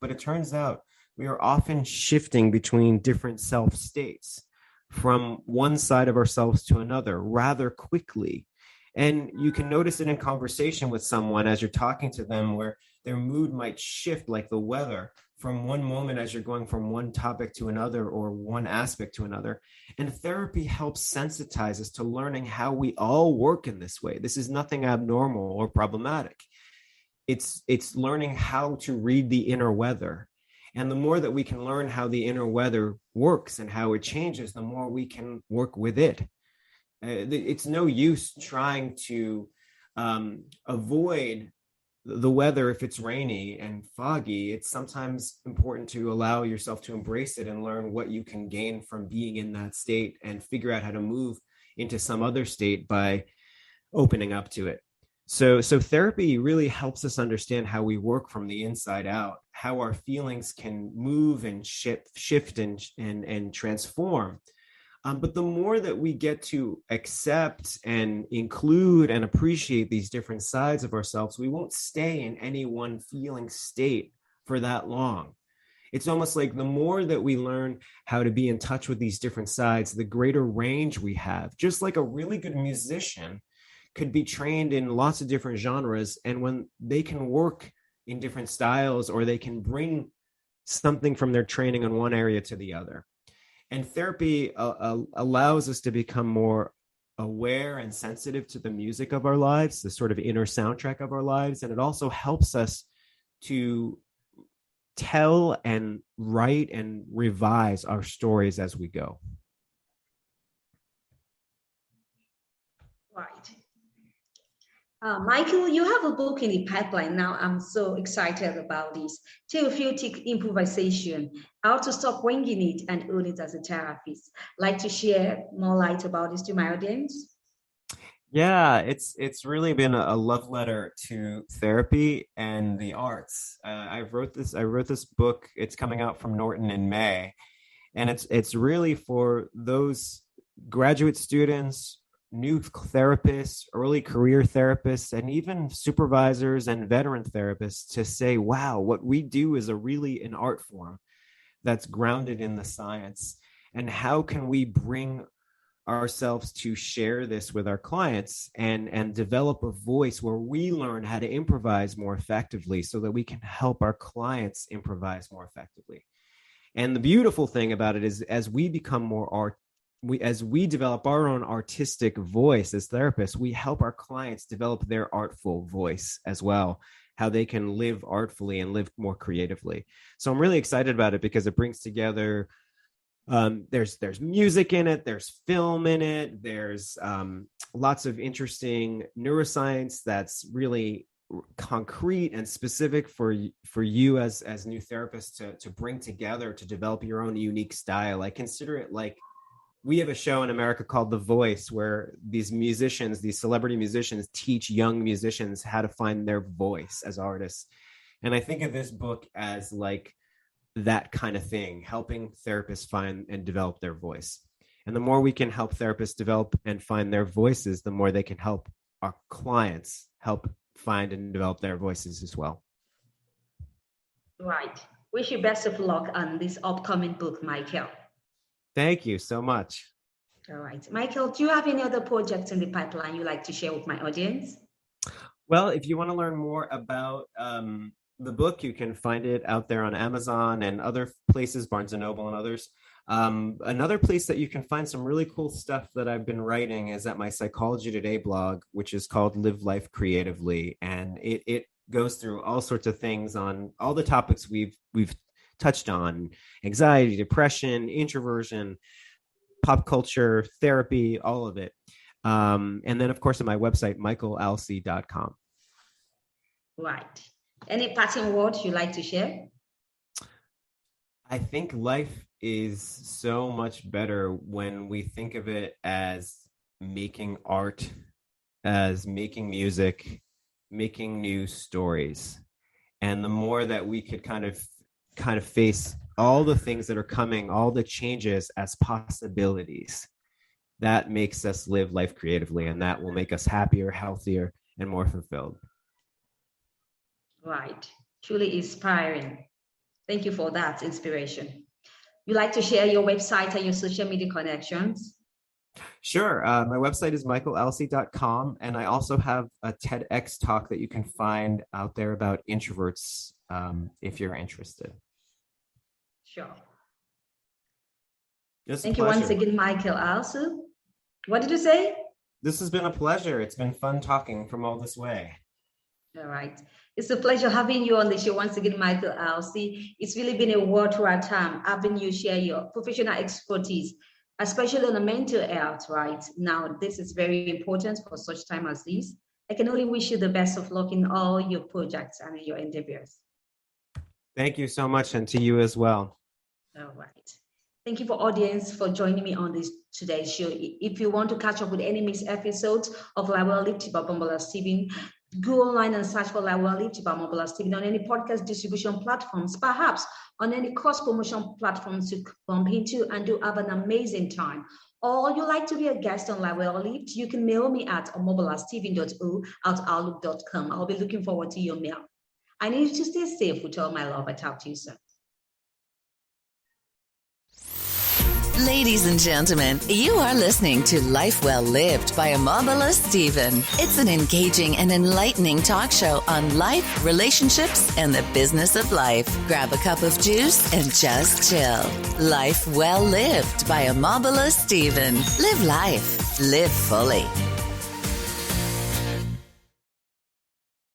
but it turns out we are often shifting between different self states from one side of ourselves to another rather quickly. And you can notice it in conversation with someone as you're talking to them, where their mood might shift like the weather from one moment as you're going from one topic to another or one aspect to another. And therapy helps sensitize us to learning how we all work in this way. This is nothing abnormal or problematic. It's learning how to read the inner weather. And the more that we can learn how the inner weather works and how it changes, the more we can work with it. It's no use trying to avoid the weather if it's rainy and foggy. It's sometimes important to allow yourself to embrace it and learn what you can gain from being in that state and figure out how to move into some other state by opening up to it. So therapy really helps us understand how we work from the inside out, how our feelings can move and shift and transform. But the more that we get to accept and include and appreciate these different sides of ourselves, we won't stay in any one feeling state for that long. It's almost like the more that we learn how to be in touch with these different sides, the greater range we have. Just like a really good musician could be trained in lots of different genres, and when they can work in different styles, or they can bring something from their training in one area to the other. And therapy allows us to become more aware and sensitive to the music of our lives, the sort of inner soundtrack of our lives. And it also helps us to tell and write and revise our stories as we go. Right. Michael, you have a book in the pipeline now. I'm so excited about this. Therapeutic improvisation, how to stop winging it and own it as a therapist. Like to share more light about this to my audience? Yeah, it's really been a love letter to therapy and the arts. I wrote this book. It's coming out from Norton in May, and it's really for those graduate students, new therapists, early career therapists, and even supervisors and veteran therapists to say, wow, what we do is really an art form that's grounded in the science. And how can we bring ourselves to share this with our clients and develop a voice where we learn how to improvise more effectively so that we can help our clients improvise more effectively. And the beautiful thing about it is, as we become more as we develop our own artistic voice as therapists, we help our clients develop their artful voice as well, how they can live artfully and live more creatively. So I'm really excited about it because it brings together, there's music in it, there's film in it, there's lots of interesting neuroscience that's really concrete and specific for you as new therapists to bring together to develop your own unique style. I consider it like, we have a show in America called The Voice, where these musicians, these celebrity musicians, teach young musicians how to find their voice as artists. And I think of this book as like that kind of thing, helping therapists find and develop their voice. And the more we can help therapists develop and find their voices, the more they can help our clients help find and develop their voices as well. Right. Wish you best of luck on this upcoming book, Michael. Thank you so much. All right. Michael, do you have any other projects in the pipeline you'd like to share with my audience? Well, if you want to learn more about the book, you can find it out there on Amazon and other places, Barnes & Noble and others. Another place that you can find some really cool stuff that I've been writing is at my Psychology Today blog, which is called Live Life Creatively. And it goes through all sorts of things on all the topics we've touched on: anxiety, depression, introversion, pop culture, therapy, all of it. And then, of course, on my website, michealalcee.com. Right. Any parting words you'd like to share? I think life is so much better when we think of it as making art, as making music, making new stories. And the more that we could kind of face all the things that are coming, all the changes as possibilities, that makes us live life creatively, and that will make us happier, healthier, and more fulfilled. Right. Truly inspiring. Thank you for that inspiration. You like to share your website and your social media connections? Sure. My website is michealalcee.com, and I also have a TEDx talk that you can find out there about introverts if you're interested. Sure. Thank you once again, Micheal Alcée. What did you say? This has been a pleasure. It's been fun talking from all this way. All right. It's a pleasure having you on the show once again, Micheal Alcée. It's really been a worthwhile time having you share your professional expertise, especially on the mental health, right? Now, this is very important for such time as this. I can only wish you the best of luck in all your projects and your endeavors. Thank you so much, and to you as well. All right. Thank you for audience for joining me on this today's show. If you want to catch up with any missed episodes of Live by Omobola Stephen, go online and search for Live by Omobola Stephen on any podcast distribution platforms, perhaps on any cross promotion platforms to bump into and do have an amazing time. Or you like to be a guest on Live you can mail me at omobolasteven.o@outlook.com. I'll be looking forward to your mail. I need you to stay safe with all my love. I talk to you soon. Ladies and gentlemen, you are listening to Life Well Lived by Omobola Stephen. It's an engaging and enlightening talk show on life, relationships, and the business of life. Grab a cup of juice and just chill. Life Well Lived by Omobola Stephen. Live life. Live fully.